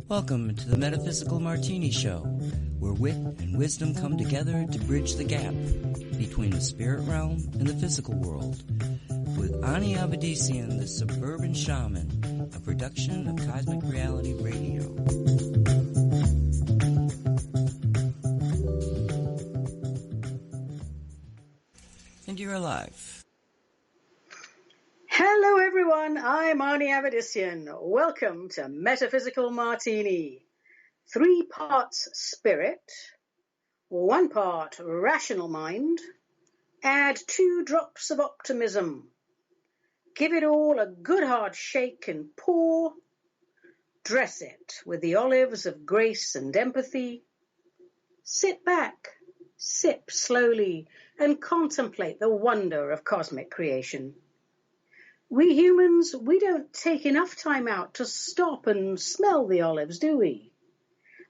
Welcome to the Metaphysical Martini Show, where wit and wisdom come together to bridge the gap between the spirit realm and the physical world. With Ani Avedissian, the Suburban Shaman, a production of Cosmic Reality Radio. And you're alive. Hello everyone, I'm Ani Avedissian. Welcome to Metaphysical Martini. 3 parts spirit, 1 part rational mind, add 2 drops of optimism. Give it all a good hard shake and pour. Dress it with the olives of grace and empathy. Sit back, sip slowly, and contemplate the wonder of cosmic creation. We humans, we don't take enough time out to stop and smell the olives, do we?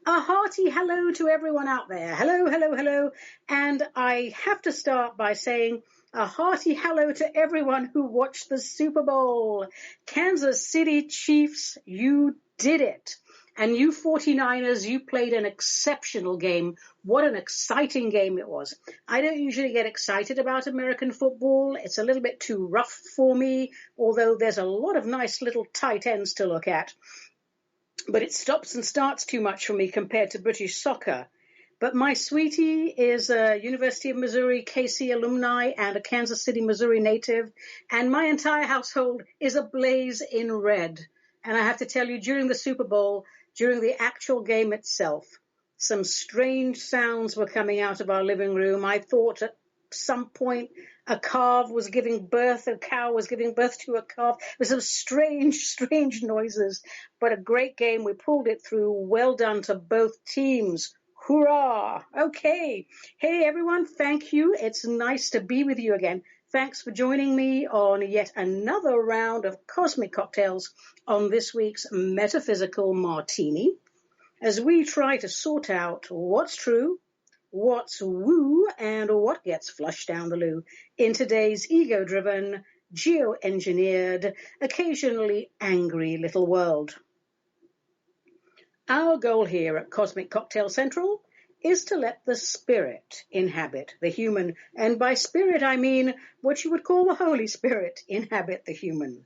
A hearty hello to everyone out there. Hello, hello, hello. And I have to start by saying a hearty hello to everyone who watched the Super Bowl. Kansas City Chiefs, you did it. And you 49ers, you played an exceptional game. What an exciting game it was. I don't usually get excited about American football. It's a little bit too rough for me, although there's a lot of nice little tight ends to look at. But it stops and starts too much for me compared to British soccer. But my sweetie is a University of Missouri KC alumni and a Kansas City, Missouri native. And my entire household is ablaze in red. And I have to tell you, during the Super Bowl, during the actual game itself, some strange sounds were coming out of our living room. I thought at some point a cow was giving birth to a calf. There was some strange noises, but a great game. We pulled it through. Well done to both teams. Hurrah! Okay. Hey, everyone. Thank you. It's nice to be with you again. Thanks for joining me on yet another round of Cosmic Cocktails on this week's Metaphysical Martini, as we try to sort out what's true, what's woo, and what gets flushed down the loo in today's ego-driven, geo-engineered, occasionally angry little world. Our goal here at Cosmic Cocktail Central is to let the spirit inhabit the human. And by spirit, I mean what you would call the Holy Spirit inhabit the human.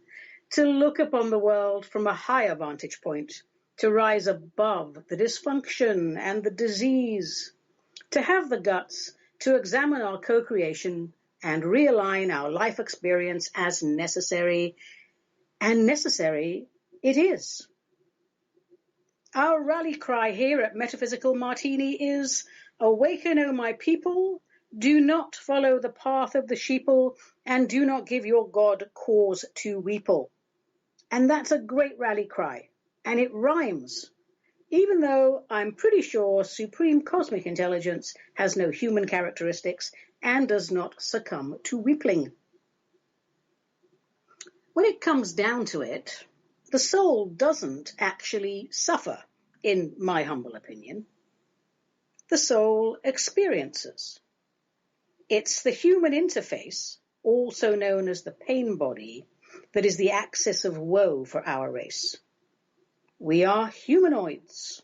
To look upon the world from a higher vantage point, to rise above the dysfunction and the disease, to have the guts to examine our co-creation and realign our life experience as necessary. And necessary it is. Our rally cry here at Metaphysical Martini is, "Awaken, O my people, do not follow the path of the sheeple, and do not give your God cause to weeple." And that's a great rally cry, and it rhymes, even though I'm pretty sure Supreme Cosmic Intelligence has no human characteristics and does not succumb to weepling. When it comes down to it, the soul doesn't actually suffer, in my humble opinion. The soul experiences. It's the human interface, also known as the pain body, that is the axis of woe for our race. We are humanoids,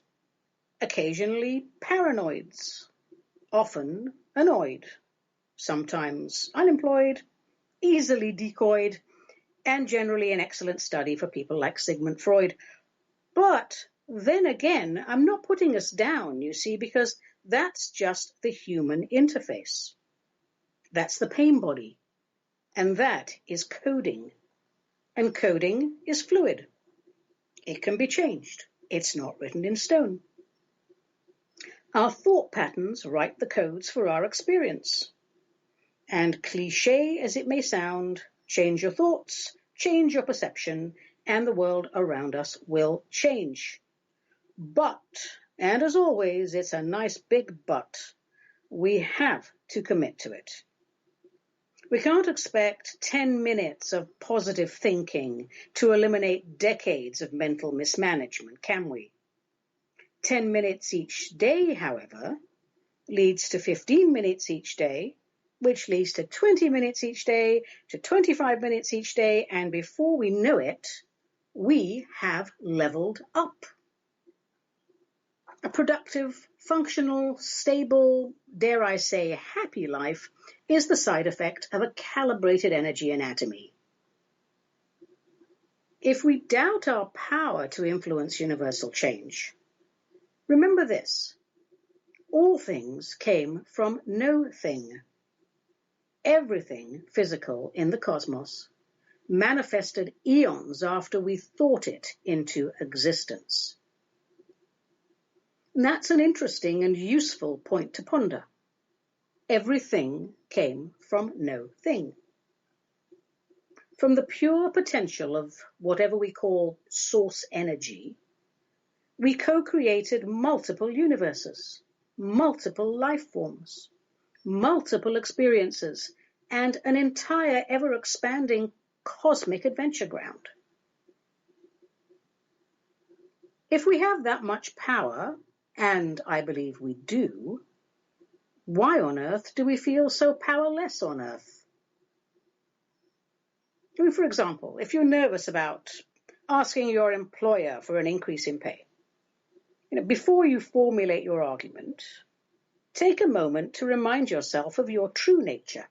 occasionally paranoids, often annoyed, sometimes unemployed, easily decoyed, and generally an excellent study for people like Sigmund Freud. But then again, I'm not putting us down, you see, because that's just the human interface. That's the pain body. And that is coding. And coding is fluid. It can be changed. It's not written in stone. Our thought patterns write the codes for our experience. And cliché as it may sound, change your thoughts, change your perception, and the world around us will change. But, and as always, it's a nice big but, we have to commit to it. We can't expect 10 minutes of positive thinking to eliminate decades of mental mismanagement, can we? 10 minutes each day, however, leads to 15 minutes each day, which leads to 20 minutes each day, to 25 minutes each day, and before we know it, we have leveled up. A productive, functional, stable, dare I say, happy life is the side effect of a calibrated energy anatomy. If we doubt our power to influence universal change, remember this: all things came from no thing. Everything physical in the cosmos manifested eons after we thought it into existence. And that's an interesting and useful point to ponder. Everything came from no thing. From the pure potential of whatever we call source energy, we co-created multiple universes, multiple life forms, multiple experiences, and an entire ever-expanding cosmic adventure ground. If we have that much power, and I believe we do, why on earth do we feel so powerless on earth? I mean, for example, if you're nervous about asking your employer for an increase in pay, before you formulate your argument, take a moment to remind yourself of your true nature.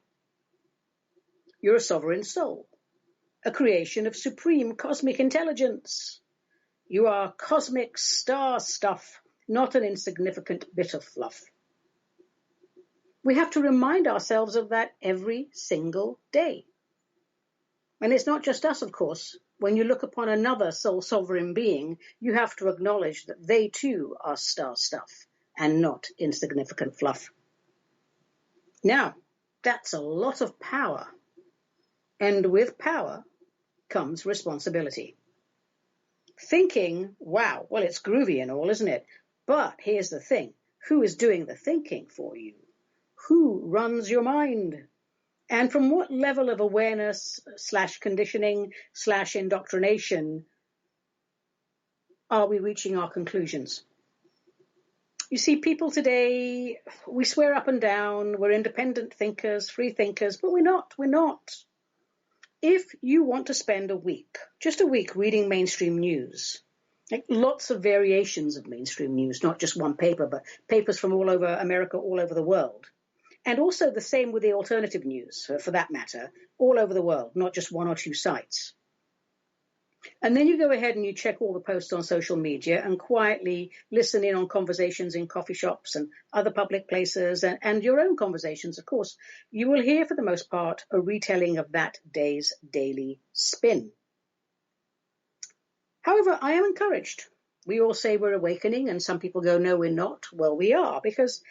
You're a sovereign soul, a creation of supreme cosmic intelligence. You are cosmic star stuff, not an insignificant bit of fluff. We have to remind ourselves of that every single day. And it's not just us, of course. When you look upon another soul sovereign being, you have to acknowledge that they too are star stuff and not insignificant fluff. Now, that's a lot of power. And with power comes responsibility. Thinking, wow, well, it's groovy and all, isn't it? But here's the thing. Who is doing the thinking for you? Who runs your mind? And from what level of awareness / conditioning / indoctrination are we reaching our conclusions? You see, people today, we swear up and down, we're independent thinkers, free thinkers, but we're not. If you want to spend a week, just a week, reading mainstream news, like lots of variations of mainstream news, not just one paper, but papers from all over America, all over the world. And also the same with the alternative news, for that matter, all over the world, not just one or two sites. And then you go ahead and you check all the posts on social media and quietly listen in on conversations in coffee shops and other public places and your own conversations, of course. You will hear, for the most part, a retelling of that day's daily spin. However, I am encouraged. We all say we're awakening, and some people go, no, we're not. Well, we are, because,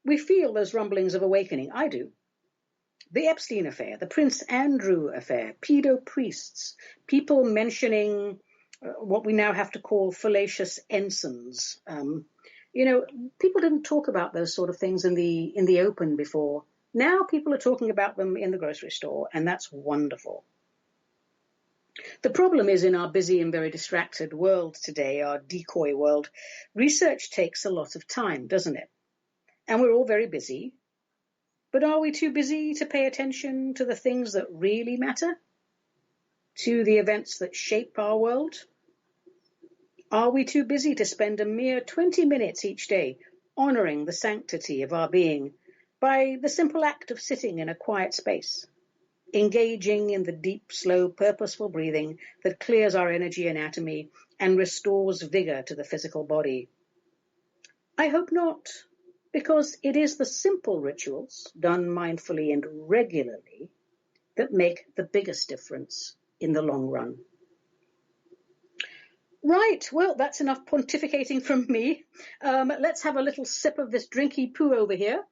we feel those rumblings of awakening. I do. The Epstein affair, the Prince Andrew affair, pedo priests, people mentioning what we now have to call fallacious ensigns. People didn't talk about those sort of things in the open before. Now people are talking about them in the grocery store, and that's wonderful. The problem is, in our busy and very distracted world today, our decoy world, research takes a lot of time, doesn't it? And we're all very busy. But are we too busy to pay attention to the things that really matter? To the events that shape our world? Are we too busy to spend a mere 20 minutes each day honoring the sanctity of our being by the simple act of sitting in a quiet space, engaging in the deep, slow, purposeful breathing that clears our energy anatomy and restores vigor to the physical body? I hope not. Because it is the simple rituals, done mindfully and regularly, that make the biggest difference in the long run. Right, well, that's enough pontificating from me. Let's have a little sip of this drinky poo over here.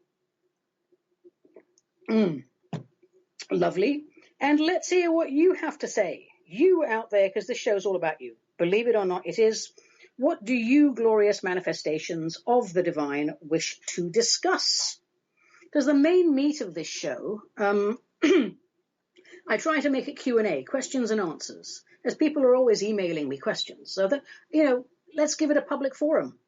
Lovely. And let's hear what you have to say. You out there, because this show's all about you. Believe it or not, it is. What do you, glorious manifestations of the divine, wish to discuss? Because the main meat of this show, I try to make it Q&A, questions and answers, as people are always emailing me questions. So that, let's give it a public forum.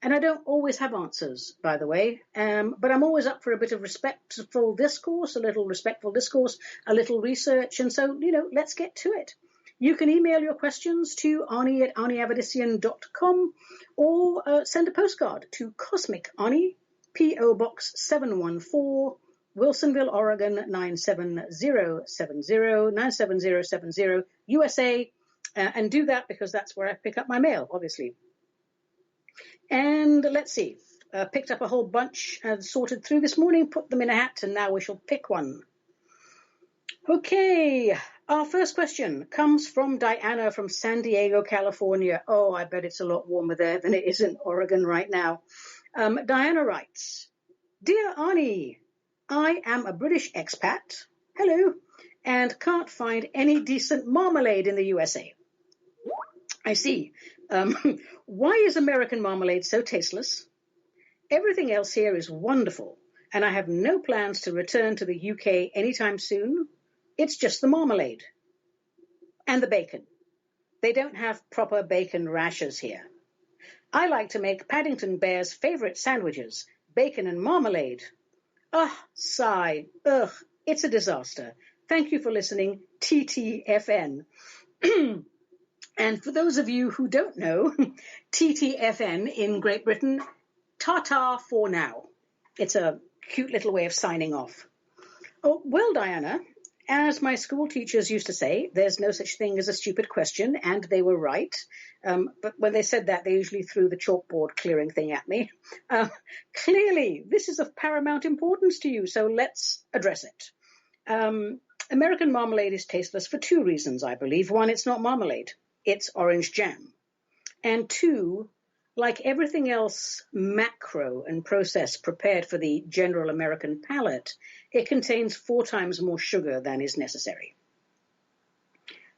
And I don't always have answers, by the way, but I'm always up for a bit of respectful discourse, a little little research. And so, let's get to it. You can email your questions to Ani at aniavedissian.com or send a postcard to Cosmic Ani, P.O. Box 714, Wilsonville, Oregon 97070, USA. And do that because that's where I pick up my mail, obviously. And let's see, picked up a whole bunch and sorted through this morning, put them in a hat, and now we shall pick one. Okay, our first question comes from Diana from San Diego, California. Oh, I bet it's a lot warmer there than it is in Oregon right now. Diana writes, Dear Ani, I am a British expat, hello, and can't find any decent marmalade in the USA. I see. Why is American marmalade so tasteless? Everything else here is wonderful, and I have no plans to return to the UK anytime soon. It's just the marmalade. And the bacon. They don't have proper bacon rashers here. I like to make Paddington Bear's favourite sandwiches, bacon and marmalade. Sigh. Ugh, it's a disaster. Thank you for listening, TTFN. And for those of you who don't know, TTFN in Great Britain, ta-ta for now. It's a cute little way of signing off. Oh, well, Diana, as my school teachers used to say, there's no such thing as a stupid question, and they were right. But when they said that, they usually threw the chalkboard clearing thing at me. Clearly, this is of paramount importance to you, so let's address it. American marmalade is tasteless for two reasons, I believe. One, it's not marmalade. It's orange jam. And two, like everything else macro and processed prepared for the general American palate, it contains 4 times more sugar than is necessary.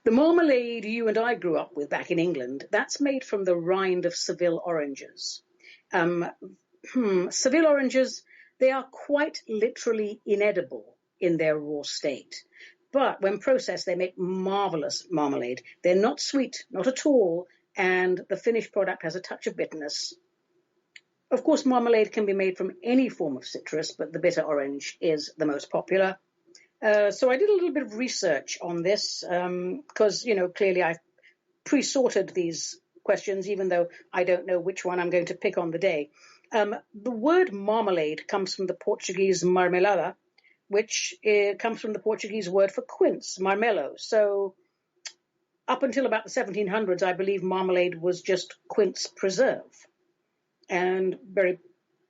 The marmalade you and I grew up with back in England, that's made from the rind of Seville oranges. Seville oranges, they are quite literally inedible in their raw state. But when processed, they make marvelous marmalade. They're not sweet, not at all, and the finished product has a touch of bitterness. Of course, marmalade can be made from any form of citrus, but the bitter orange is the most popular. So I did a little bit of research on this because, clearly I've pre-sorted these questions, even though I don't know which one I'm going to pick on the day. The word marmalade comes from the Portuguese marmelada, which comes from the Portuguese word for quince, marmelo. So up until about the 1700s, I believe marmalade was just quince preserve, and very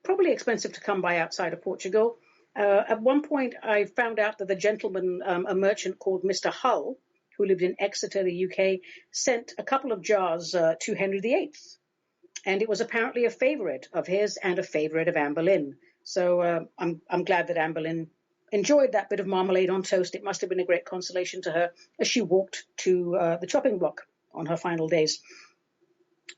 probably expensive to come by outside of Portugal. At one point, I found out that the gentleman, a merchant called Mr. Hull, who lived in Exeter, the UK, sent a couple of jars to Henry VIII. And it was apparently a favourite of his and a favourite of Anne Boleyn. So I'm glad that Anne Boleyn enjoyed that bit of marmalade on toast. It must have been a great consolation to her as she walked to the chopping block on her final days.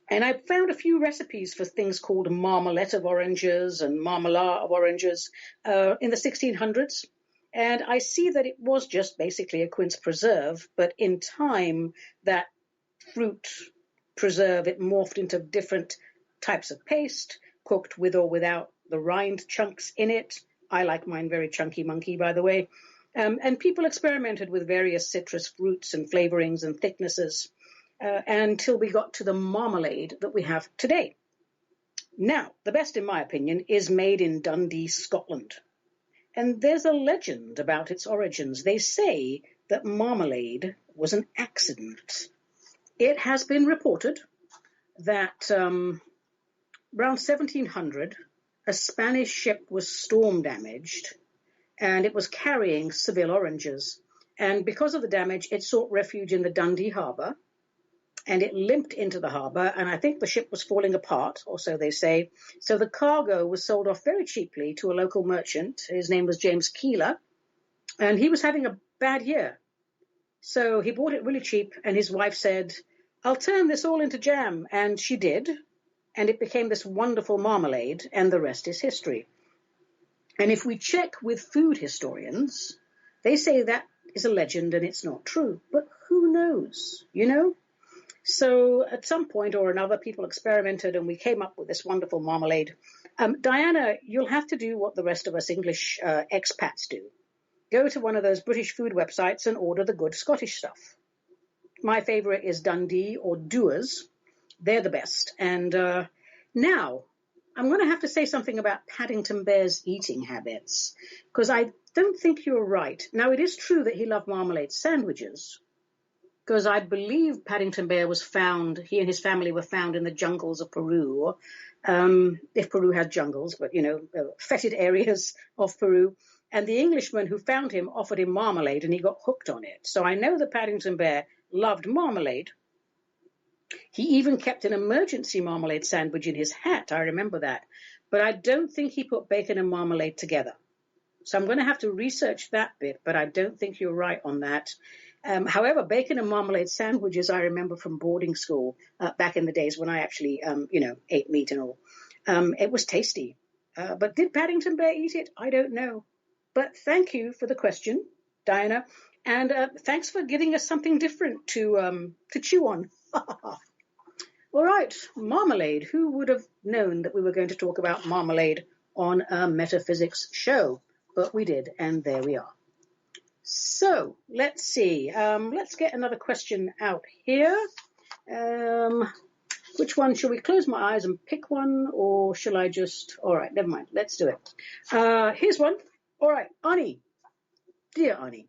And I found a few recipes for things called marmalette of oranges and marmalade of oranges in the 1600s. And I see that it was just basically a quince preserve, but in time that fruit preserve, it morphed into different types of paste, cooked with or without the rind chunks in it. I like mine very chunky monkey, by the way. And people experimented with various citrus fruits and flavorings and thicknesses until we got to the marmalade that we have today. Now, the best, in my opinion, is made in Dundee, Scotland. And there's a legend about its origins. They say that marmalade was an accident. It has been reported that around 1700, a Spanish ship was storm damaged, and it was carrying Seville oranges. And because of the damage, it sought refuge in the Dundee harbour, and it limped into the harbour, and I think the ship was falling apart, or so they say. So the cargo was sold off very cheaply to a local merchant. His name was James Keeler, and he was having a bad year. So he bought it really cheap, and his wife said, "I'll turn this all into jam," and she did. And it became this wonderful marmalade, and the rest is history. And if we check with food historians, they say that is a legend and it's not true. But who knows, So at some point or another, people experimented and we came up with this wonderful marmalade. Diana, you'll have to do what the rest of us English expats do. Go to one of those British food websites and order the good Scottish stuff. My favorite is Dundee or Doers. They're the best. And now I'm going to have to say something about Paddington Bear's eating habits, because I don't think you're right. Now, it is true that he loved marmalade sandwiches, because I believe Paddington Bear was found, he and his family were found in the jungles of Peru, if Peru had jungles, but, fetid areas of Peru. And the Englishman who found him offered him marmalade and he got hooked on it. So I know that Paddington Bear loved marmalade. He even kept an emergency marmalade sandwich in his hat. I remember that. But I don't think he put bacon and marmalade together. So I'm going to have to research that bit, but I don't think you're right on that. However, bacon and marmalade sandwiches I remember from boarding school back in the days when I actually, ate meat and all. It was tasty. But did Paddington Bear eat it? I don't know. But thank you for the question, Diana. And thanks for giving us something different to chew on. All right, marmalade. Who would have known that we were going to talk about marmalade on a metaphysics show? But we did, and there we are. So let's see. Let's get another question out here. Which one? Shall we close my eyes and pick one, or shall I just... All right, never mind. Let's do it. Here's one. All right, Ani. Dear Ani,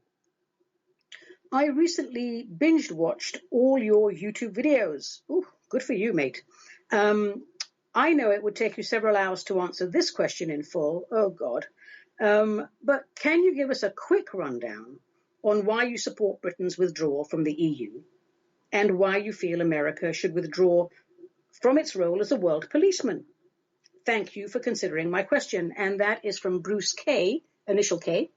I recently binge-watched all your YouTube videos. Ooh, good for you, mate. I know it would take you several hours to answer this question in full. Oh, God. But can you give us a quick rundown on why you support Britain's withdrawal from the EU and why you feel America should withdraw from its role as a world policeman? Thank you for considering my question. And that is from Bruce K, initial K.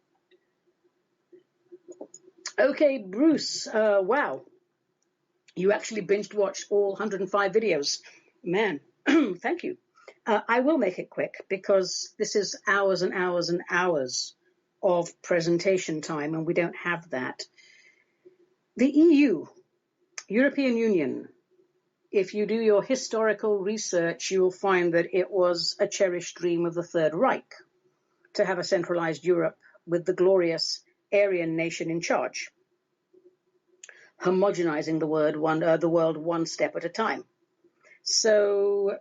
Okay, Bruce, wow. You actually binge-watched all 105 videos. Man, thank you. I will make it quick because this is hours and hours and hours of presentation time, and we don't have that. The EU, European Union, if you do your historical research, you will find that it was a cherished dream of the Third Reich to have a centralized Europe with the glorious Aryan nation in charge, homogenizing the world one step at a time. So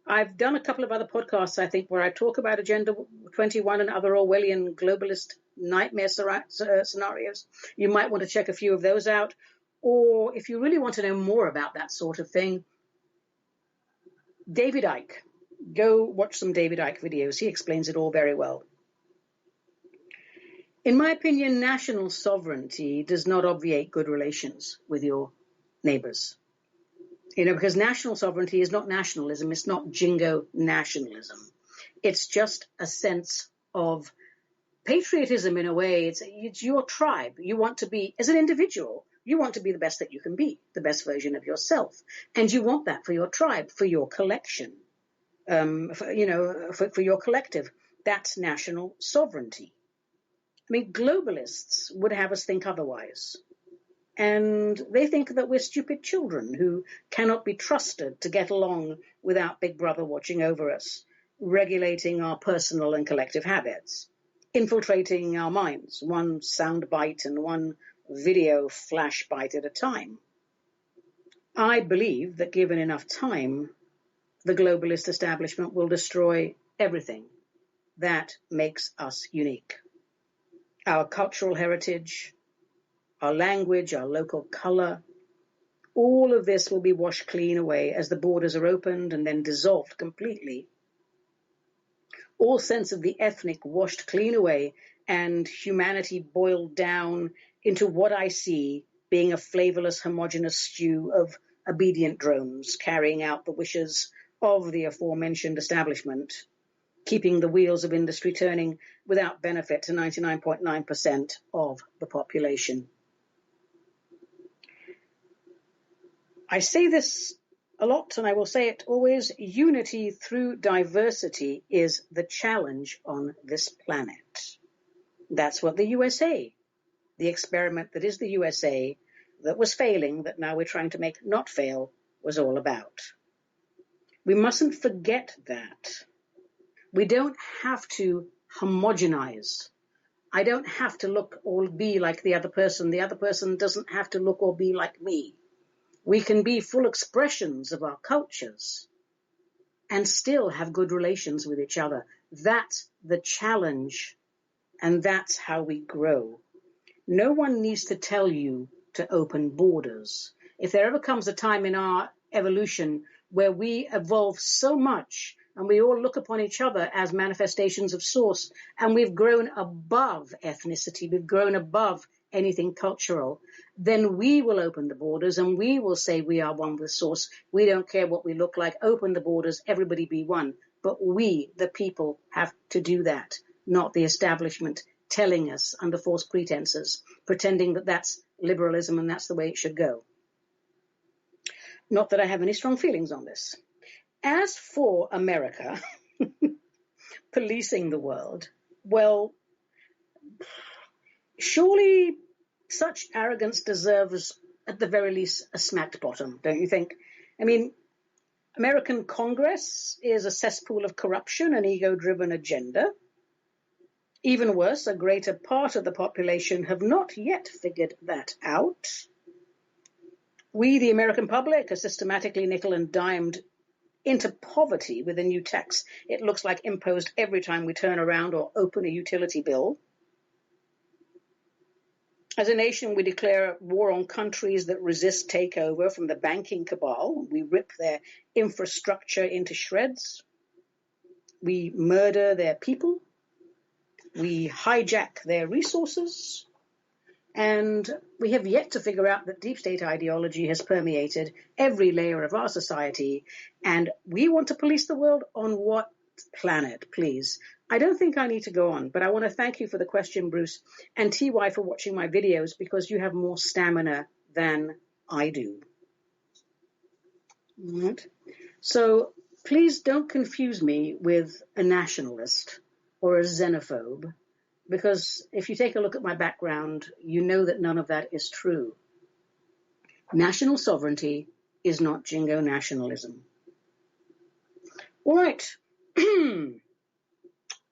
I've done a couple of other podcasts, I think, where I talk about Agenda 21 and other Orwellian globalist nightmare scenarios. You might want to check a few of those out. Or if you really want to know more about that sort of thing, David Icke. Go watch some David Icke videos. He explains it all very well. In my opinion, national sovereignty does not obviate good relations with your neighbors. Because national sovereignty is not nationalism. It's not jingo nationalism. It's just a sense of patriotism in a way. It's your tribe. You want to be, as an individual, you want to be the best that you can be, the best version of yourself. And you want that for your tribe, for your collection, for your collective. That's national sovereignty. I mean, globalists would have us think otherwise. And they think that we're stupid children who cannot be trusted to get along without Big Brother watching over us, regulating our personal and collective habits, infiltrating our minds, one sound bite and one video flash bite at a time. I believe that given enough time, the globalist establishment will destroy everything that makes us unique. Our cultural heritage, our language, our local color, all of this will be washed clean away as the borders are opened and then dissolved completely. All sense of the ethnic washed clean away and humanity boiled down into what I see being a flavorless, homogeneous stew of obedient drones carrying out the wishes of the aforementioned establishment, keeping the wheels of industry turning without benefit to 99.9% of the population. I say this a lot, and I will say it always, unity through diversity is the challenge on this planet. That's what the USA, the experiment that is the USA, that was failing, that now we're trying to make not fail, was all about. We mustn't forget that. We don't have to homogenize. I don't have to look or be like the other person. The other person doesn't have to look or be like me. We can be full expressions of our cultures and still have good relations with each other. That's the challenge, and that's how we grow. No one needs to tell you to open borders. If there ever comes a time in our evolution where we evolve so much and we all look upon each other as manifestations of source, and we've grown above ethnicity, we've grown above anything cultural, then we will open the borders and we will say we are one with source. We don't care what we look like. Open the borders, everybody be one. But we, the people, have to do that, not the establishment telling us under false pretenses, pretending that that's liberalism and that's the way it should go. Not that I have any strong feelings on this. As for America policing the world, well, surely such arrogance deserves, at the very least, a smacked bottom, don't you think? I mean, American Congress is a cesspool of corruption and ego-driven agenda. Even worse, a greater part of the population have not yet figured that out. We, the American public, are systematically nickel and dimed into poverty with a new tax it looks like imposed every time we turn around or open a utility bill. As a nation, we declare war on countries that resist takeover from the banking cabal. We rip their infrastructure into shreds. We murder their people. We hijack their resources. And we have yet to figure out that deep state ideology has permeated every layer of our society. And we want to police the world on what planet, please? I don't think I need to go on, but I want to thank you for the question, Bruce, and TY for watching my videos, because you have more stamina than I do. Right. So please don't confuse me with a nationalist or a xenophobe, because if you take a look at my background, you know that none of that is true. National sovereignty is not jingo nationalism. All right.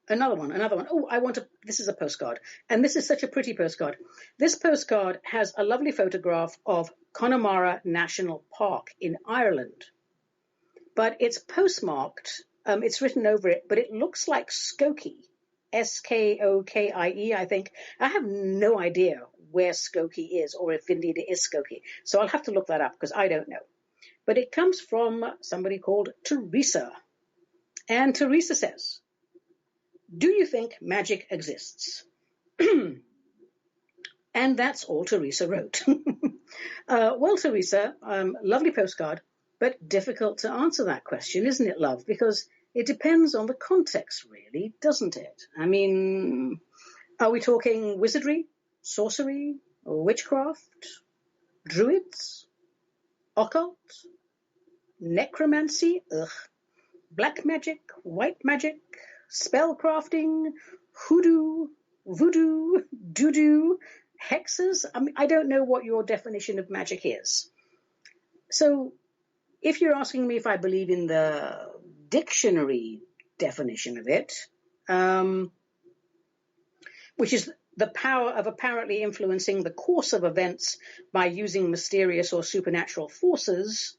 Another one. Oh, this is a postcard. And this is such a pretty postcard. This postcard has a lovely photograph of Connemara National Park in Ireland. But it's postmarked, it's written over it, but it looks like Skokie. Skokie, I think. I have no idea where Skokie is, or if indeed it is Skokie. So I'll have to look that up, because I don't know. But it comes from somebody called Teresa. And Teresa says, do you think magic exists? And that's all Teresa wrote. Well, Teresa, lovely postcard, but difficult to answer that question, isn't it, love? Because it depends on the context, really, doesn't it? I mean, are we talking wizardry, sorcery, witchcraft, druids, occult, necromancy, black magic, white magic, spellcrafting, hoodoo, voodoo, doo-doo, hexes? I mean, I don't know what your definition of magic is. So if you're asking me if I believe in the dictionary definition of it, which is the power of apparently influencing the course of events by using mysterious or supernatural forces,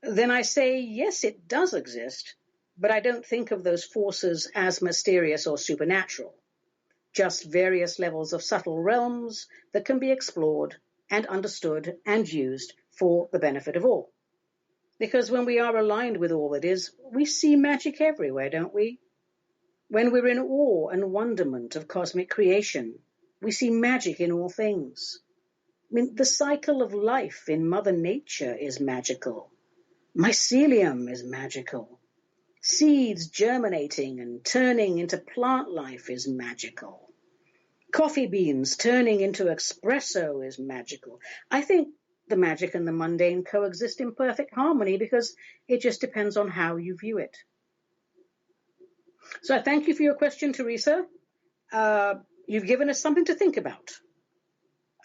then I say, yes, it does exist, but I don't think of those forces as mysterious or supernatural, just various levels of subtle realms that can be explored and understood and used for the benefit of all. Because when we are aligned with all that is, we see magic everywhere, don't we? When we're in awe and wonderment of cosmic creation, we see magic in all things. I mean, the cycle of life in Mother Nature is magical. Mycelium is magical. Seeds germinating and turning into plant life is magical. Coffee beans turning into espresso is magical. I think the magic and the mundane coexist in perfect harmony, because it just depends on how you view it. So I thank you for your question, Teresa. You've given us something to think about.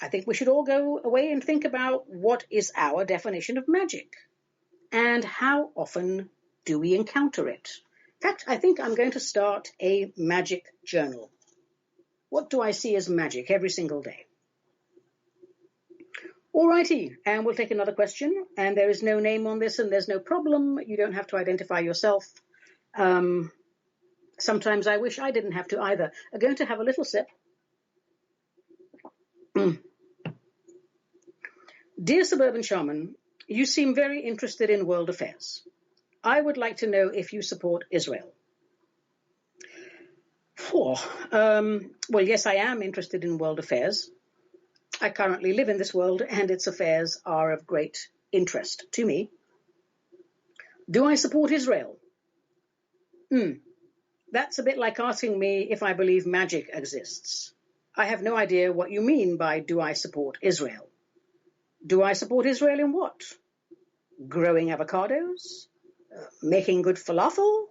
I think we should all go away and think about what is our definition of magic and how often do we encounter it. In fact, I think I'm going to start a magic journal. What do I see as magic every single day? Alrighty, and we'll take another question. And there is no name on this and there's no problem. You don't have to identify yourself. Sometimes I wish I didn't have to either. I'm going to have a little sip. Dear Suburban Shaman, you seem very interested in world affairs. I would like to know if you support Israel. Well, yes, I am interested in world affairs. I currently live in this world and its affairs are of great interest to me. Do I support Israel? That's a bit like asking me if I believe magic exists. I have no idea what you mean by do I support Israel. Do I support Israel in what? Growing avocados? Making good falafel?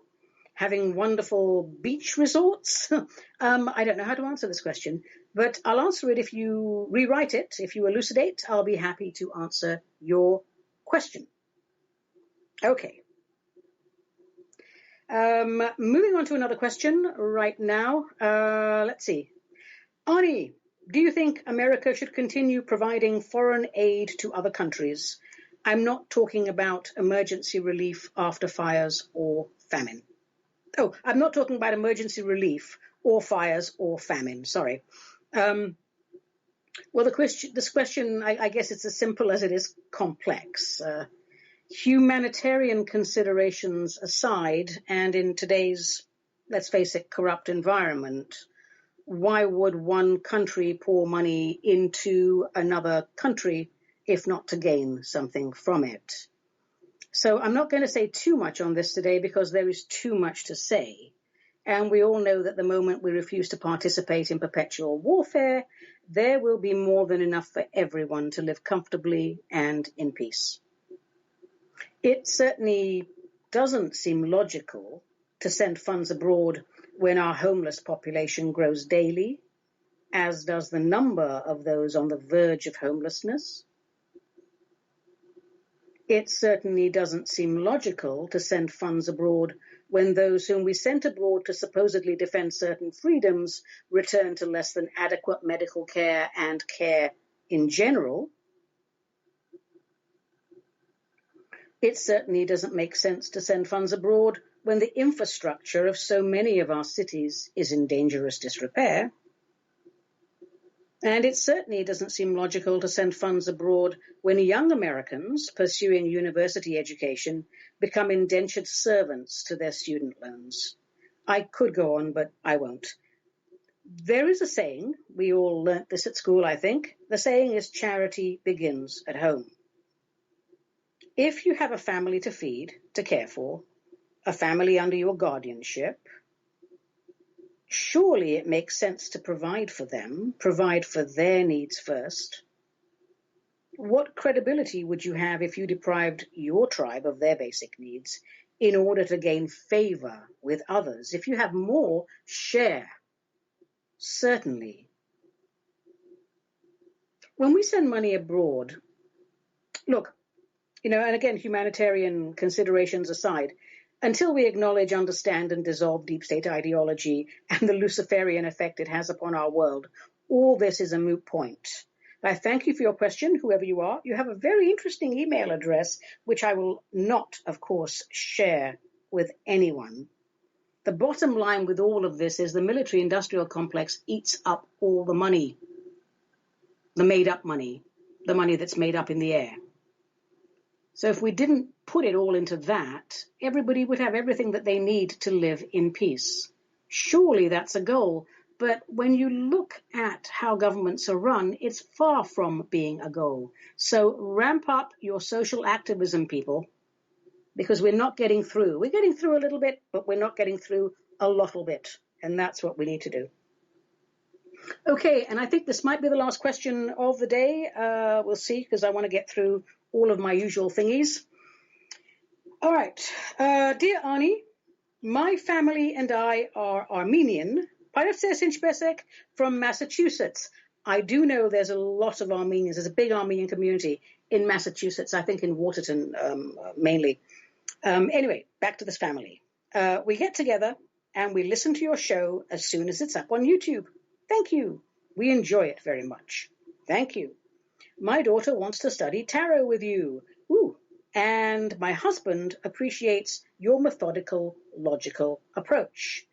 Having wonderful beach resorts? I don't know how to answer this question, but I'll answer it if you rewrite it. If you elucidate, I'll be happy to answer your question. Okay. Moving on to another question right now. Let's see. Ani, do you think America should continue providing foreign aid to other countries? I'm not talking about emergency relief after fires or famine. Oh, I'm not talking about emergency relief or fires or famine. Sorry. Well, this question, I guess it's as simple as it is complex. Humanitarian considerations aside, and in today's, let's face it, corrupt environment, why would one country pour money into another country if not to gain something from it? So I'm not going to say too much on this today because there is too much to say. And we all know that the moment we refuse to participate in perpetual warfare, there will be more than enough for everyone to live comfortably and in peace. It certainly doesn't seem logical to send funds abroad when our homeless population grows daily, as does the number of those on the verge of homelessness. It certainly doesn't seem logical to send funds abroad when those whom we sent abroad to supposedly defend certain freedoms return to less than adequate medical care and care in general. It certainly doesn't make sense to send funds abroad when the infrastructure of so many of our cities is in dangerous disrepair. And it certainly doesn't seem logical to send funds abroad when young Americans pursuing university education become indentured servants to their student loans. I could go on, but I won't. There is a saying, we all learnt this at school, I think. The saying is charity begins at home. If you have a family to feed, to care for, a family under your guardianship, surely it makes sense to provide for them, provide for their needs first. What credibility would you have if you deprived your tribe of their basic needs in order to gain favor with others? If you have more, share. Certainly. When we send money abroad, look, and again, humanitarian considerations aside, until we acknowledge, understand, and dissolve deep state ideology and the Luciferian effect it has upon our world, all this is a moot point. I thank you for your question, whoever you are. You have a very interesting email address, which I will not, of course, share with anyone. The bottom line with all of this is the military-industrial complex eats up all the money, the made-up money, the money that's made up in the air. So if we didn't put it all into that, everybody would have everything that they need to live in peace. Surely that's a goal, but when you look at how governments are run, it's far from being a goal. So ramp up your social activism, people, because we're not getting through. We're getting through a little bit, but we're not getting through a little bit, and that's what we need to do. Okay, and I think this might be the last question of the day. We'll see, because I want to get through all of my usual thingies. All right. Dear Ani, my family and I are Armenian, from Massachusetts. I do know there's a lot of Armenians. There's a big Armenian community in Massachusetts, I think in Waterton mainly. Anyway, back to this family. We get together and we listen to your show as soon as it's up on YouTube. Thank you. We enjoy it very much. Thank you. My daughter wants to study tarot with you. Ooh. And my husband appreciates your methodical, logical approach.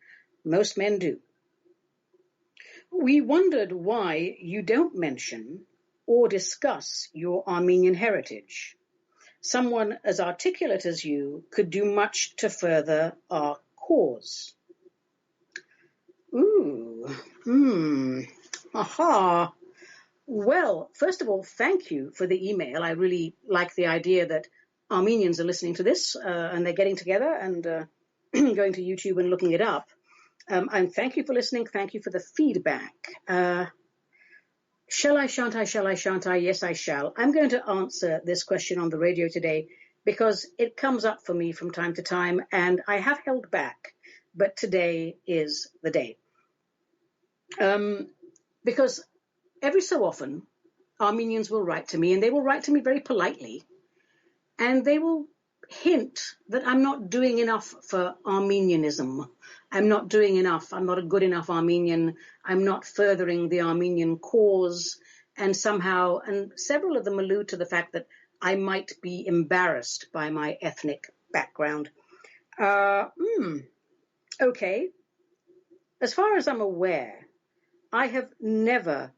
Most men do. We wondered why you don't mention or discuss your Armenian heritage. Someone as articulate as you could do much to further our cause. Aha. Well, first of all, thank you for the email. I really like the idea that Armenians are listening to this and they're getting together and going to YouTube and looking it up. And thank you for listening. Thank you for the feedback. Shall I, shan't I, shall I, shan't I? Yes, I shall. I'm going to answer this question on the radio today because it comes up for me from time to time and I have held back, but today is the day. Because every so often, Armenians will write to me and they will write to me very politely and they will hint that I'm not doing enough for Armenianism. I'm not doing enough. I'm not a good enough Armenian. I'm not furthering the Armenian cause. And somehow, and several of them allude to the fact that I might be embarrassed by my ethnic background. Okay. As far as I'm aware, I have never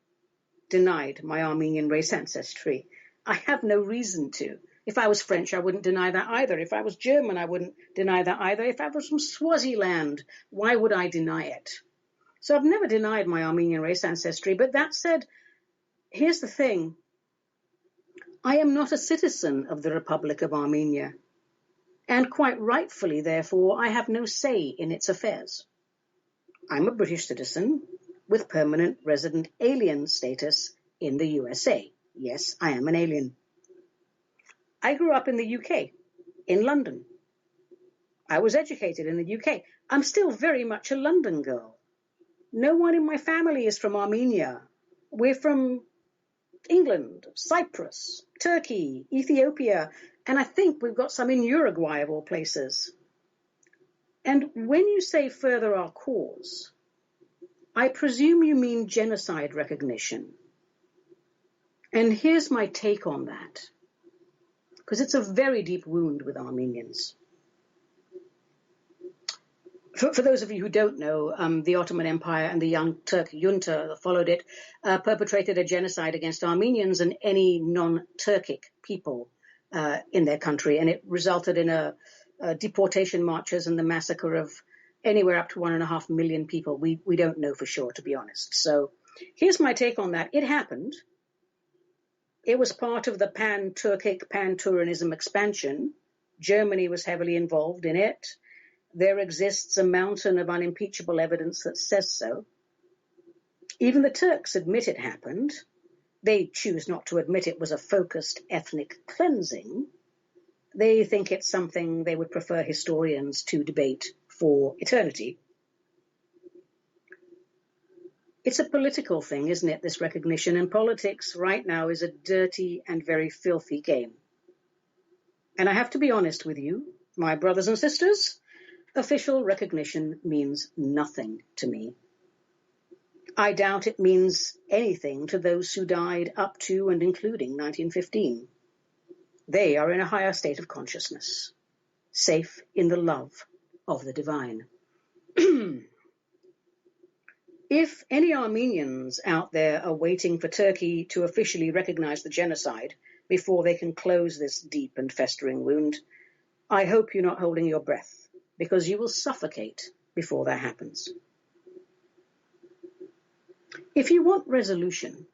denied my Armenian race ancestry. I have no reason to. If I was French, I wouldn't deny that either. If I was German, I wouldn't deny that either. If I was from Swaziland, why would I deny it? So I've never denied my Armenian race ancestry. But that said, here's the thing. I am not a citizen of the Republic of Armenia. And quite rightfully, therefore, I have no say in its affairs. I'm a British citizen with permanent resident alien status in the USA. Yes, I am an alien. I grew up in the UK, in London. I was educated in the UK. I'm still very much a London girl. No one in my family is from Armenia. We're from England, Cyprus, Turkey, Ethiopia, and I think we've got some in Uruguay of all places. And when you say further our cause, I presume you mean genocide recognition. And here's my take on that, because it's a very deep wound with Armenians. For those of you who don't know, the Ottoman Empire and the Young Turk junta that followed it perpetrated a genocide against Armenians and any non-Turkic people in their country, and it resulted in deportation marches and the massacre of anywhere up to 1.5 million people. We don't know for sure, to be honest. So here's my take on that. It happened. It was part of the pan-Turkic, pan-Turanism expansion. Germany was heavily involved in it. There exists a mountain of unimpeachable evidence that says so. Even the Turks admit it happened. They choose not to admit it was a focused ethnic cleansing. They think it's something they would prefer historians to debate for eternity. It's a political thing, isn't it, this recognition? And politics right now is a dirty and very filthy game. And I have to be honest with you, my brothers and sisters, official recognition means nothing to me. I doubt it means anything to those who died up to and including 1915. They are in a higher state of consciousness, safe in the love of the divine. If any Armenians out there are waiting for Turkey to officially recognize the genocide before they can close this deep and festering wound, I hope you're not holding your breath, because you will suffocate before that happens. If you want resolution,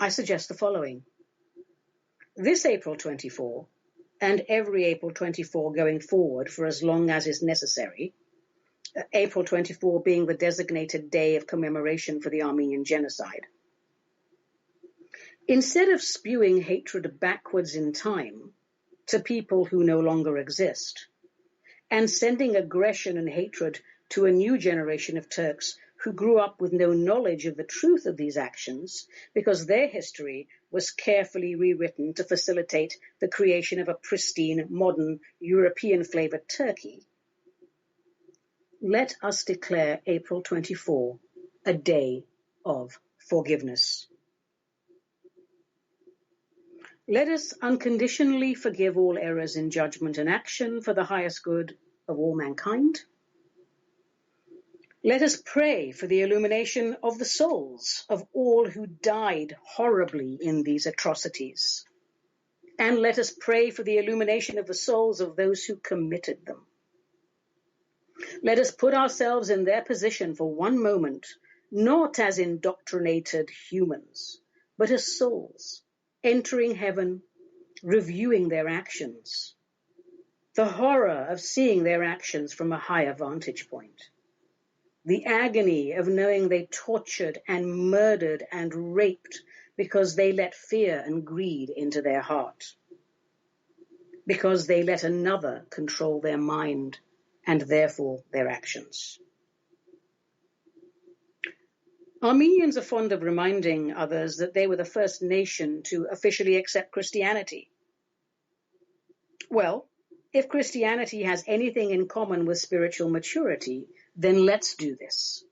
I suggest the following. This April 24, and every April 24 going forward for as long as is necessary, April 24 being the designated day of commemoration for the Armenian genocide. Instead of spewing hatred backwards in time to people who no longer exist, and sending aggression and hatred to a new generation of Turks who grew up with no knowledge of the truth of these actions because their history was carefully rewritten to facilitate the creation of a pristine, modern, European-flavored turkey. Let us declare April 24 a day of forgiveness. Let us unconditionally forgive all errors in judgment and action for the highest good of all mankind. Let us pray for the illumination of the souls of all who died horribly in these atrocities. And let us pray for the illumination of the souls of those who committed them. Let us put ourselves in their position for one moment, not as indoctrinated humans, but as souls, entering heaven, reviewing their actions. The horror of seeing their actions from a higher vantage point. The agony of knowing they tortured and murdered and raped because they let fear and greed into their heart. Because they let another control their mind and therefore their actions. Armenians are fond of reminding others that they were the first nation to officially accept Christianity. Well, if Christianity has anything in common with spiritual maturity, then let's do this.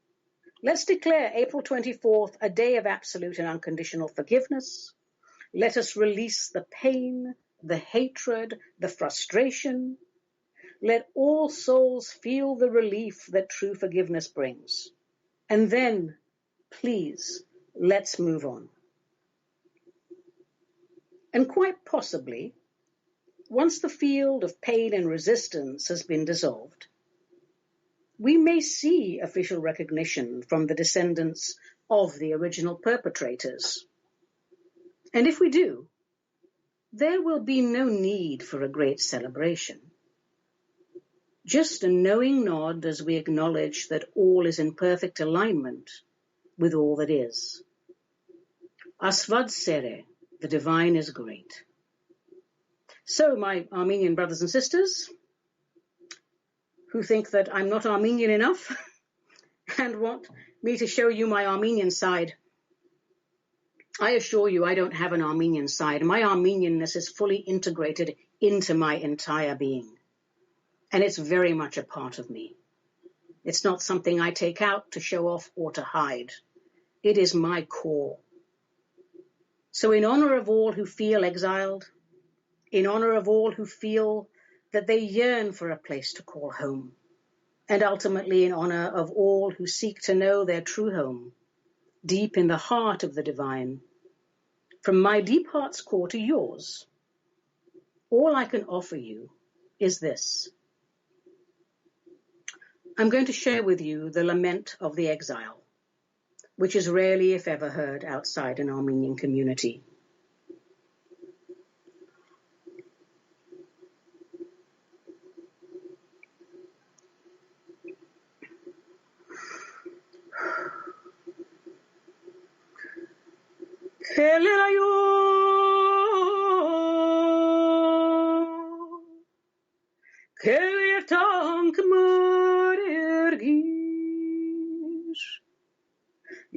Let's declare April 24th a day of absolute and unconditional forgiveness. Let us release the pain, the hatred, the frustration. Let all souls feel the relief that true forgiveness brings. And then, please, let's move on. And quite possibly, once the field of pain and resistance has been dissolved, we may see official recognition from the descendants of the original perpetrators. And if we do, there will be no need for a great celebration. Just a knowing nod as we acknowledge that all is in perfect alignment with all that is. Asvad Sere, the divine is great. So, my Armenian brothers and sisters, who think that I'm not Armenian enough and want me to show you my Armenian side, I assure you I don't have an Armenian side. My Armenianness is fully integrated into my entire being. And it's very much a part of me. It's not something I take out to show off or to hide. It is my core. So in honor of all who feel exiled, in honor of all who feel that they yearn for a place to call home, and ultimately in honor of all who seek to know their true home, deep in the heart of the divine, from my deep heart's core to yours, all I can offer you is this. I'm going to share with you the lament of the exile, which is rarely, if ever, heard outside an Armenian community.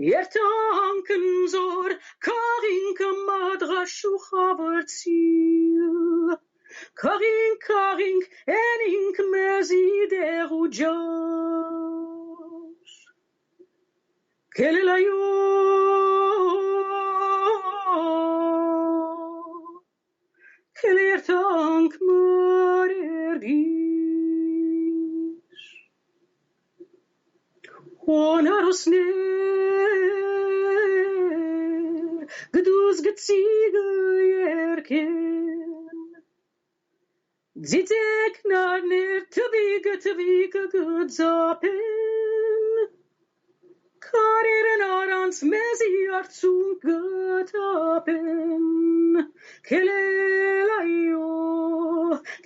Երթանքն զոր քաղինքը մադրաշու խավրցիլ քաղինք ենինք մեզի դեղ ու ջար կելելայո կելերթանք մարերգիշ հոնարոսներ Gduz getsige yerken Zitek narner tvige gudzapen Kariren arans mezi artsung gutapen Kelelayo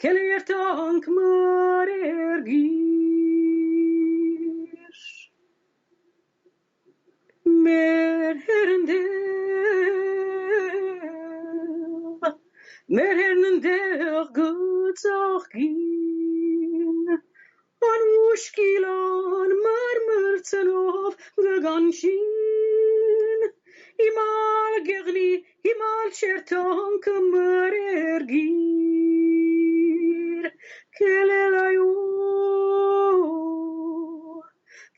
kelertank marergish Mer herende Mer hernen der Gutzachgin an ushkilan marmertsenov gaganshin. Imal gerni, imal cherton kemer ergir. Kelelayo,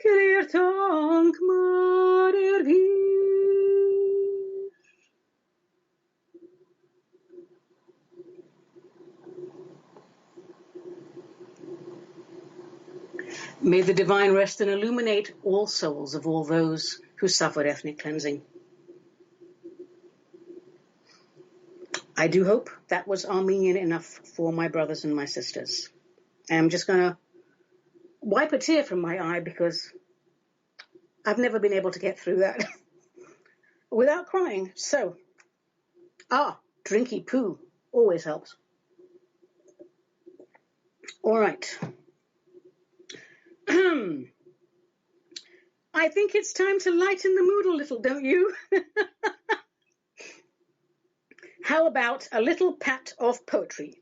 kelerton kemer ergir. May the divine rest and illuminate all souls of all those who suffered ethnic cleansing. I do hope that was Armenian enough for my brothers and my sisters. I'm just going to wipe a tear from my eye because I've never been able to get through that without crying. So, drinky poo always helps. All right. I think it's time to lighten the mood a little, don't you? How about a little pat of poetry?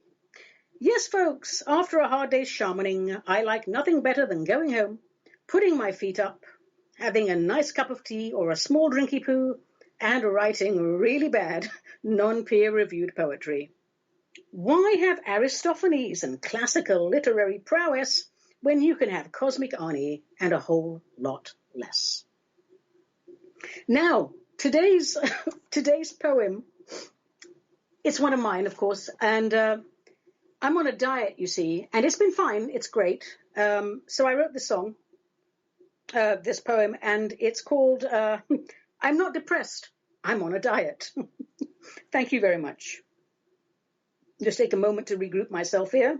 Yes, folks, after a hard day's shamaning, I like nothing better than going home, putting my feet up, having a nice cup of tea or a small drinky poo, and writing really bad, non-peer-reviewed poetry. Why have Aristophanes and classical literary prowess when you can have cosmic Ani and a whole lot less? Now, today's poem, it's one of mine, of course, and I'm on a diet, you see, and it's been fine. It's great. So I wrote this song, this poem, and it's called I'm Not Depressed. I'm on a Diet. Thank you very much. Just take a moment to regroup myself here.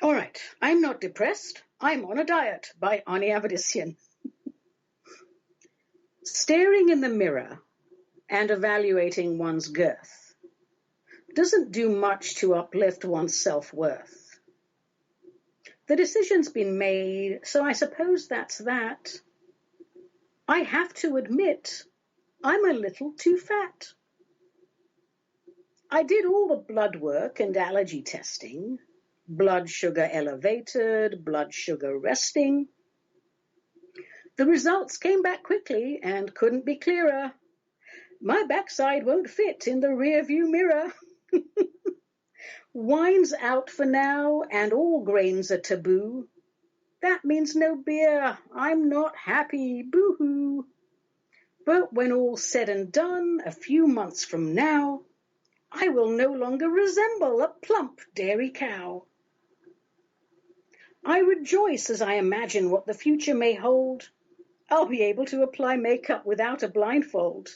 All right. I'm not depressed. I'm on a diet by Ani Avedissian. Staring in the mirror and evaluating one's girth doesn't do much to uplift one's self-worth. The decision's been made, so I suppose that's that. I have to admit, I'm a little too fat. I did all the blood work and allergy testing, blood sugar elevated, blood sugar resting. The results came back quickly and couldn't be clearer. My backside won't fit in the rearview mirror. Wine's out for now and all grains are taboo. That means no beer. I'm not happy. Boo-hoo. But when all's said and done, a few months from now, I will no longer resemble a plump dairy cow. I rejoice as I imagine what the future may hold. I'll be able to apply makeup without a blindfold.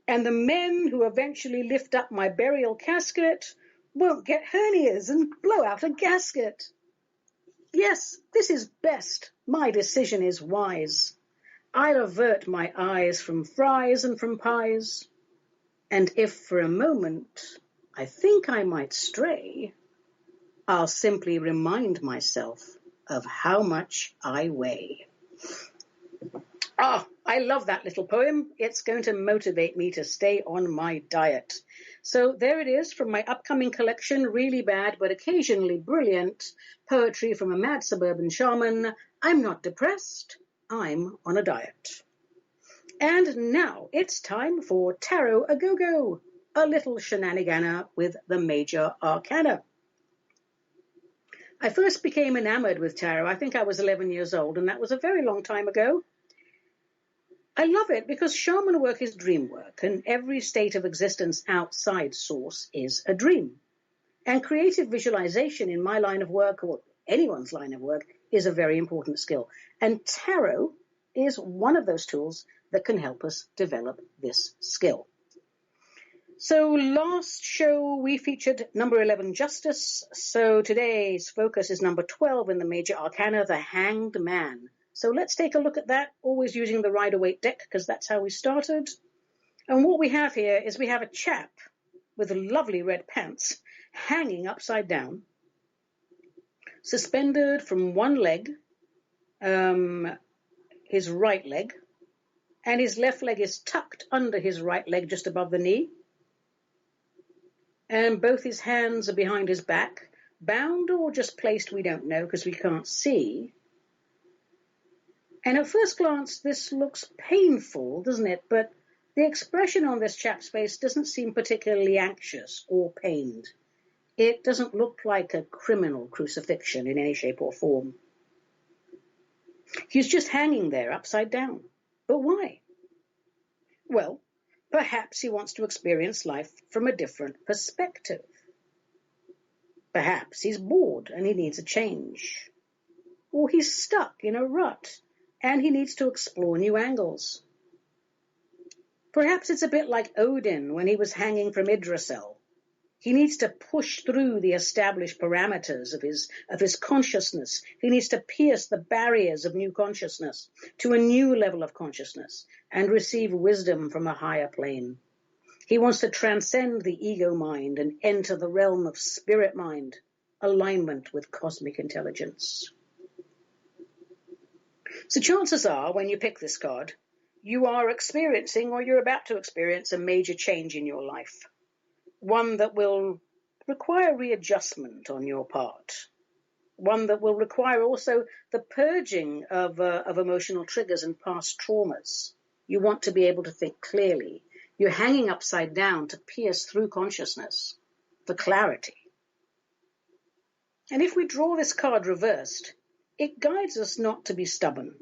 And the men who eventually lift up my burial casket won't get hernias and blow out a gasket. Yes, this is best. My decision is wise. I'll avert my eyes from fries and from pies. And if for a moment I think I might stray, I'll simply remind myself of how much I weigh. I love that little poem. It's going to motivate me to stay on my diet. So there it is from my upcoming collection, Really Bad but Occasionally Brilliant, Poetry from a Mad Suburban Shaman. I'm not depressed. I'm on a diet. And now it's time for Tarot A Go-Go, a little shenanigana with the major arcana. I first became enamored with tarot. I think I was 11 years old, and that was a very long time ago. I love it because shaman work is dream work, and every state of existence outside source is a dream. And creative visualization in my line of work, or anyone's line of work, is a very important skill. And tarot is one of those tools that can help us develop this skill. So last show we featured number 11, Justice. So today's focus is number 12 in the major arcana, the Hanged Man. So let's take a look at that, always using the Rider-Waite deck because that's how we started. And what we have here is we have a chap with lovely red pants hanging upside down, suspended from one leg, his right leg, and his left leg is tucked under his right leg just above the knee. And both his hands are behind his back, bound or just placed, we don't know because we can't see. And at first glance, this looks painful, doesn't it? But the expression on this chap's face doesn't seem particularly anxious or pained. It doesn't look like a criminal crucifixion in any shape or form. He's just hanging there upside down. But why? Well, perhaps he wants to experience life from a different perspective. Perhaps he's bored and he needs a change. Or he's stuck in a rut and he needs to explore new angles. Perhaps it's a bit like Odin when he was hanging from Yggdrasil. He needs to push through the established parameters of his consciousness. He needs to pierce the barriers of new consciousness to a new level of consciousness and receive wisdom from a higher plane. He wants to transcend the ego mind and enter the realm of spirit mind, alignment with cosmic intelligence. So chances are, when you pick this card, you are experiencing or you're about to experience a major change in your life. One that will require readjustment on your part. One that will require also the purging of emotional triggers and past traumas. You want to be able to think clearly. You're hanging upside down to pierce through consciousness for clarity. And if we draw this card reversed, it guides us not to be stubborn.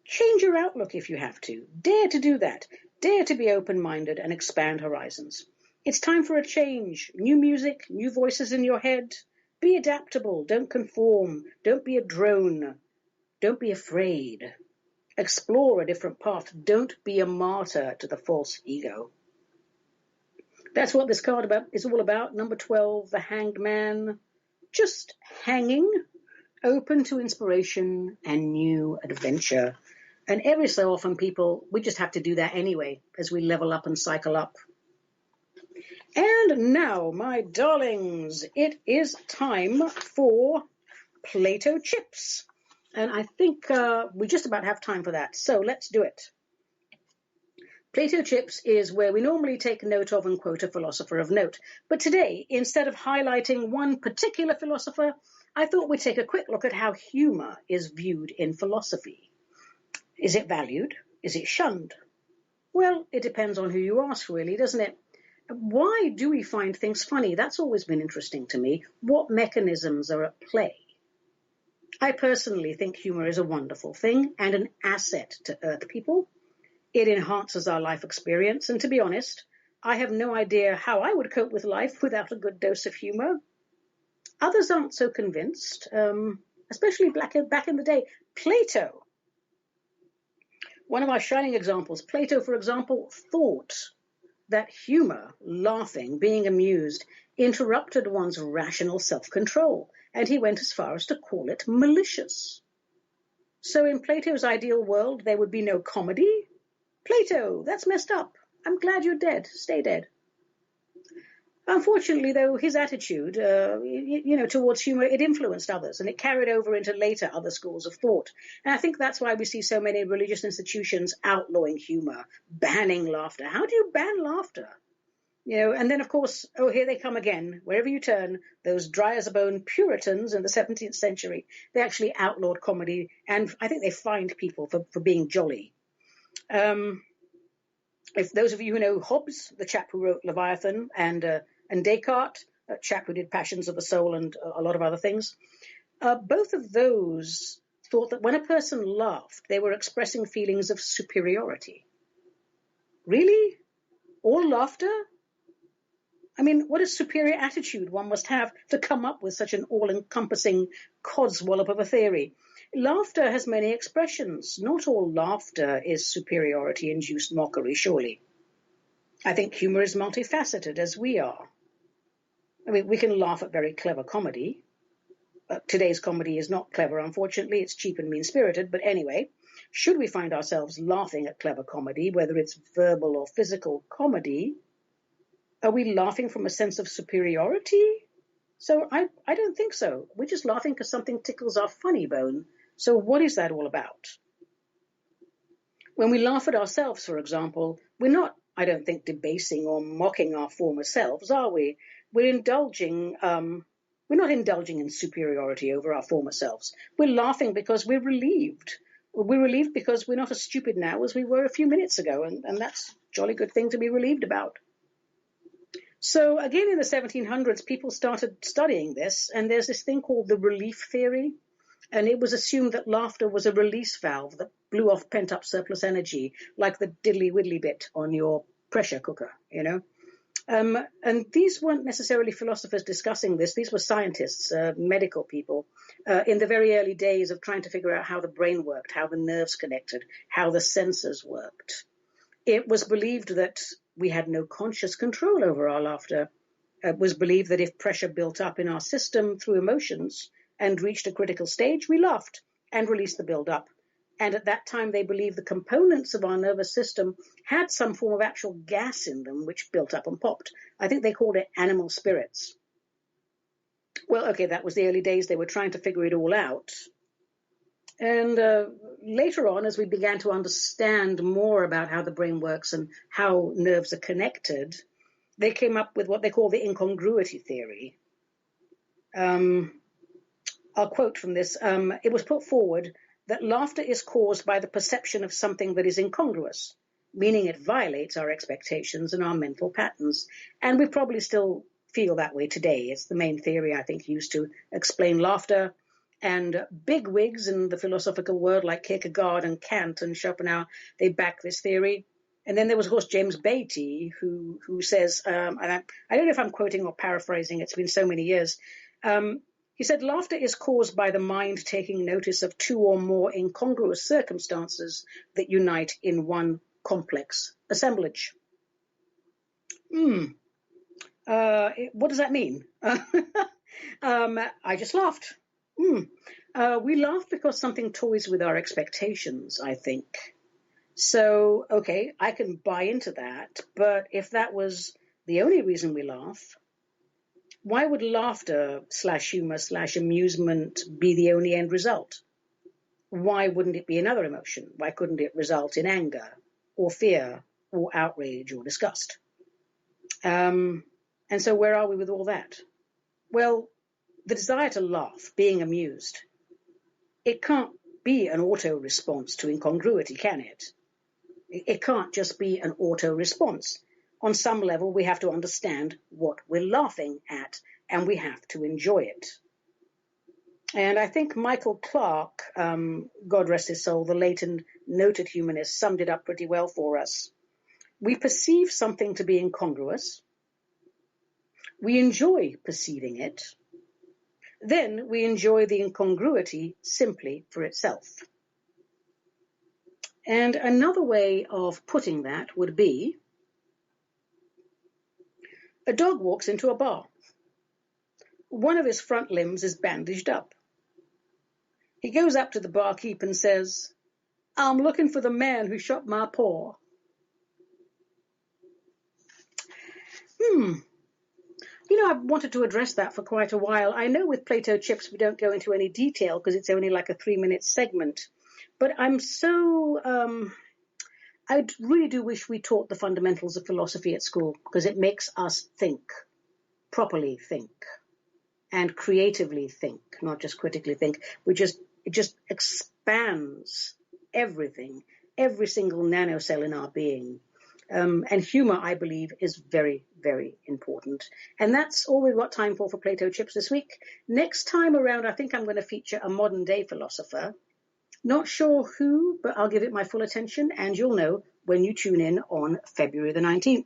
Change your outlook if you have to. Dare to do that. Dare to be open-minded and expand horizons. It's time for a change. New music, new voices in your head. Be adaptable. Don't conform. Don't be a drone. Don't be afraid. Explore a different path. Don't be a martyr to the false ego. That's what this card is all about. Number 12, the Hanged Man. Just hanging, open to inspiration and new adventure. And every so often, people, we just have to do that anyway as we level up and cycle up. And now, my darlings, it is time for Plato Chips. And I think we just about have time for that. So let's do it. Plato Chips is where we normally take note of and quote a philosopher of note. But today, instead of highlighting one particular philosopher, I thought we'd take a quick look at how humor is viewed in philosophy. Is it valued? Is it shunned? Well, it depends on who you ask, really, doesn't it? Why do we find things funny? That's always been interesting to me. What mechanisms are at play? I personally think humor is a wonderful thing and an asset to Earth people. It enhances our life experience, and to be honest, I have no idea how I would cope with life without a good dose of humor. Others aren't so convinced, especially back in the day. Plato, one of our shining examples, Plato, for example, thought that humor, laughing, being amused, interrupted one's rational self-control, and he went as far as to call it malicious. So in Plato's ideal world, there would be no comedy. Plato, that's messed up. I'm glad you're dead. Stay dead. Unfortunately, though, his attitude, towards humor, it influenced others, and it carried over into later other schools of thought. And I think that's why we see so many religious institutions outlawing humor, banning laughter. How do you ban laughter? And then, of course, here they come again. Wherever you turn, those dry as a bone Puritans in the 17th century, they actually outlawed comedy, and I think they fined people for being jolly. If those of you who know Hobbes, the chap who wrote Leviathan, and Descartes, a chap who did Passions of the Soul and a lot of other things, both of those thought that when a person laughed, they were expressing feelings of superiority. Really? All laughter? I mean, what a superior attitude one must have to come up with such an all-encompassing codswallop of a theory. Laughter has many expressions. Not all laughter is superiority-induced mockery, surely. I think humor is multifaceted, as we are. I mean, we can laugh at very clever comedy. Today's comedy is not clever, unfortunately. It's cheap and mean-spirited. But anyway, should we find ourselves laughing at clever comedy, whether it's verbal or physical comedy, are we laughing from a sense of superiority? So I don't think so. We're just laughing because something tickles our funny bone. So what is that all about? When we laugh at ourselves, for example, we're not, I don't think, debasing or mocking our former selves, are we? we're not indulging in superiority over our former selves. We're laughing because we're relieved. We're relieved because we're not as stupid now as we were a few minutes ago, and that's a jolly good thing to be relieved about. So again, in the 1700s, people started studying this, and there's this thing called the relief theory, and it was assumed that laughter was a release valve that blew off pent-up surplus energy, like the diddly-widdly bit on your pressure cooker, you know. And these weren't necessarily philosophers discussing this. These were scientists, medical people, in the very early days of trying to figure out how the brain worked, how the nerves connected, how the senses worked. It was believed that we had no conscious control over our laughter. It was believed that if pressure built up in our system through emotions and reached a critical stage, we laughed and released the build-up. And at that time, they believed the components of our nervous system had some form of actual gas in them, which built up and popped. I think they called it animal spirits. Well, okay, that was the early days. They were trying to figure it all out. And later on, as we began to understand more about how the brain works and how nerves are connected, they came up with what they call the incongruity theory. I'll quote from this. It was put forward that laughter is caused by the perception of something that is incongruous, meaning it violates our expectations and our mental patterns. And we probably still feel that way today. It's the main theory, I think, used to explain laughter. And bigwigs in the philosophical world like Kierkegaard and Kant and Schopenhauer, they back this theory. And then there was, of course, James Beatty, who says, and I don't know if I'm quoting or paraphrasing, it's been so many years, he said, laughter is caused by the mind taking notice of two or more incongruous circumstances that unite in one complex assemblage. What does that mean? I just laughed. We laugh because something toys with our expectations, I think. So, okay, I can buy into that, but if that was the only reason we laugh, why would laughter / humor / amusement be the only end result? Why wouldn't it be another emotion? Why couldn't it result in anger or fear or outrage or disgust? And so where are we with all that? Well, the desire to laugh, being amused, it can't be an auto response to incongruity, can it? It can't just be an auto response. On some level, we have to understand what we're laughing at, and we have to enjoy it. And I think Michael Clarke, God rest his soul, the late and noted humanist, summed it up pretty well for us. We perceive something to be incongruous. We enjoy perceiving it. Then we enjoy the incongruity simply for itself. And another way of putting that would be, a dog walks into a bar. One of his front limbs is bandaged up. He goes up to the barkeep and says, "I'm looking for the man who shot my paw." You know, I've wanted to address that for quite a while. I know with Plato Chips we don't go into any detail because it's only like a 3-minute segment. But I'm so... I really do wish we taught the fundamentals of philosophy at school because it makes us think, properly think, and creatively think, not just critically think. It just expands everything, every single nanocell in our being. And humor, I believe, is very, very important. And that's all we've got time for Plato Chips this week. Next time around, I think I'm going to feature a modern day philosopher. Not sure who, but I'll give it my full attention, and you'll know when you tune in on February the 19th.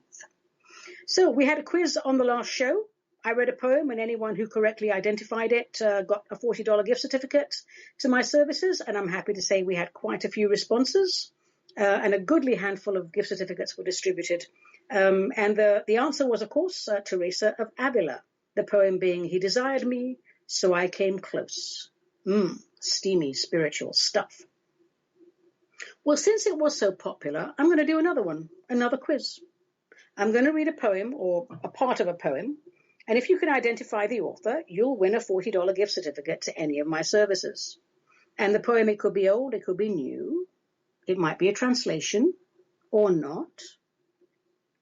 So we had a quiz on the last show. I read a poem, and anyone who correctly identified it got a $40 gift certificate to my services, and I'm happy to say we had quite a few responses, and a goodly handful of gift certificates were distributed. And the answer was, of course, Teresa of Avila, the poem being, "He desired me, so I came close." Steamy spiritual stuff. Well, since it was so popular, I'm going to do another quiz. I'm going to read a poem or a part of a poem, and if you can identify the author, you'll win a $40 gift certificate to any of my services. And the poem, it could be old, it could be new, it might be a translation or not.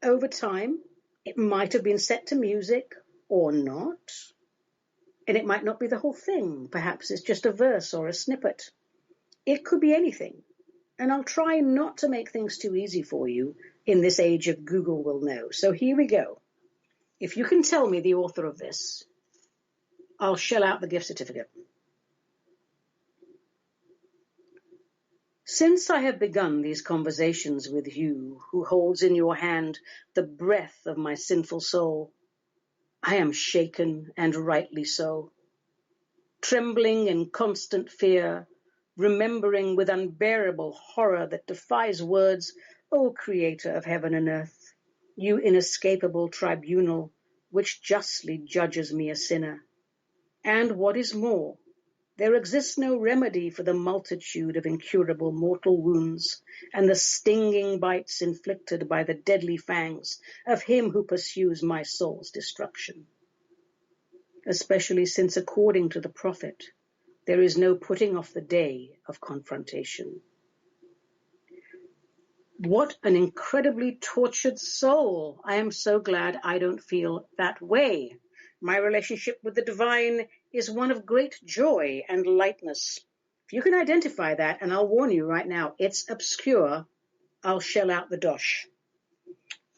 Over time, it might have been set to music or not. And it might not be the whole thing. Perhaps it's just a verse or a snippet. It could be anything. And I'll try not to make things too easy for you in this age of Google will know. So here we go. If you can tell me the author of this, I'll shell out the gift certificate. Since I have begun these conversations with you, who holds in your hand the breath of my sinful soul, I am shaken, and rightly so, trembling in constant fear, remembering with unbearable horror that defies words, O Creator of heaven and earth, you inescapable tribunal, which justly judges me a sinner. And what is more, there exists no remedy for the multitude of incurable mortal wounds and the stinging bites inflicted by the deadly fangs of him who pursues my soul's destruction. Especially since, according to the prophet, there is no putting off the day of confrontation. What an incredibly tortured soul. I am so glad I don't feel that way. My relationship with the divine is one of great joy and lightness. If you can identify that, and I'll warn you right now, it's obscure, I'll shell out the dosh.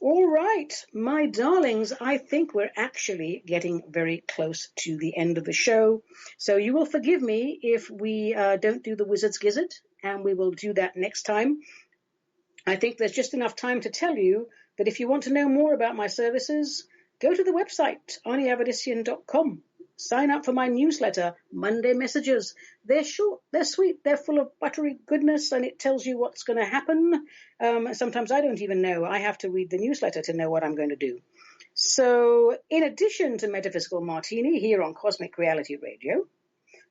All right, my darlings, I think we're actually getting very close to the end of the show. So you will forgive me if we don't do the Wizard's Gizzard, and we will do that next time. I think there's just enough time to tell you that if you want to know more about my services, go to the website, aniavedissian.com. Sign up for my newsletter, Monday Messages. They're short, they're sweet, they're full of buttery goodness, and it tells you what's going to happen. Sometimes I don't even know. I have to read the newsletter to know what I'm going to do. So in addition to Metaphysical Martini here on Cosmic Reality Radio,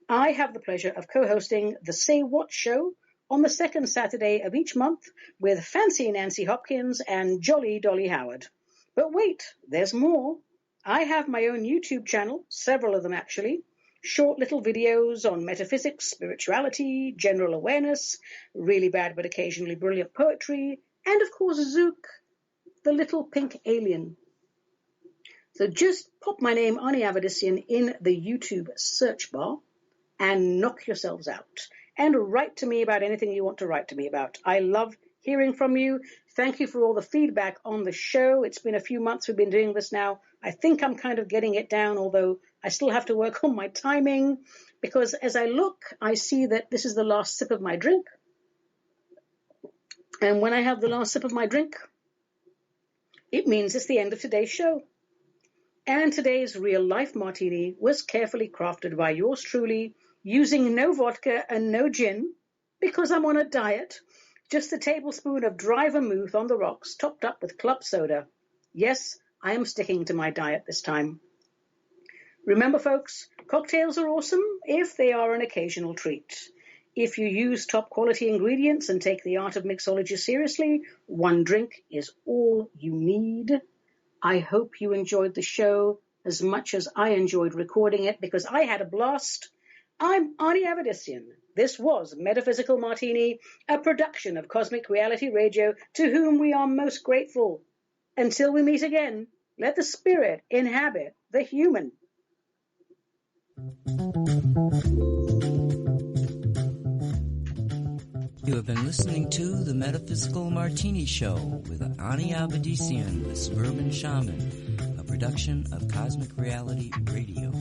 I have the pleasure of co-hosting the Say What Show on the second Saturday of each month with Fancy Nancy Hopkins and Jolly Dolly Howard. But wait, there's more. I have my own YouTube channel, several of them actually, short little videos on metaphysics, spirituality, general awareness, really bad but occasionally brilliant poetry, and of course Zook, the little pink alien. So just pop my name, Ani Avedissian, in the YouTube search bar and knock yourselves out. And write to me about anything you want to write to me about. I love hearing from you. Thank you for all the feedback on the show. It's been a few months we've been doing this now. I think I'm kind of getting it down, although I still have to work on my timing, because as I look, I see that this is the last sip of my drink. And when I have the last sip of my drink, it means it's the end of today's show. And today's real life martini was carefully crafted by yours truly, using no vodka and no gin, because I'm on a diet. Just a tablespoon of dry vermouth on the rocks, topped up with club soda. Yes, I am sticking to my diet this time. Remember, folks, cocktails are awesome if they are an occasional treat. If you use top quality ingredients and take the art of mixology seriously, one drink is all you need. I hope you enjoyed the show as much as I enjoyed recording it, because I had a blast. I'm Ani Avedissian. This was Metaphysical Martini, a production of Cosmic Reality Radio, to whom we are most grateful. Until we meet again, let the spirit inhabit the human. You have been listening to the Metaphysical Martini Show with Ani Avedissian, the Suburban Shaman, a production of Cosmic Reality Radio.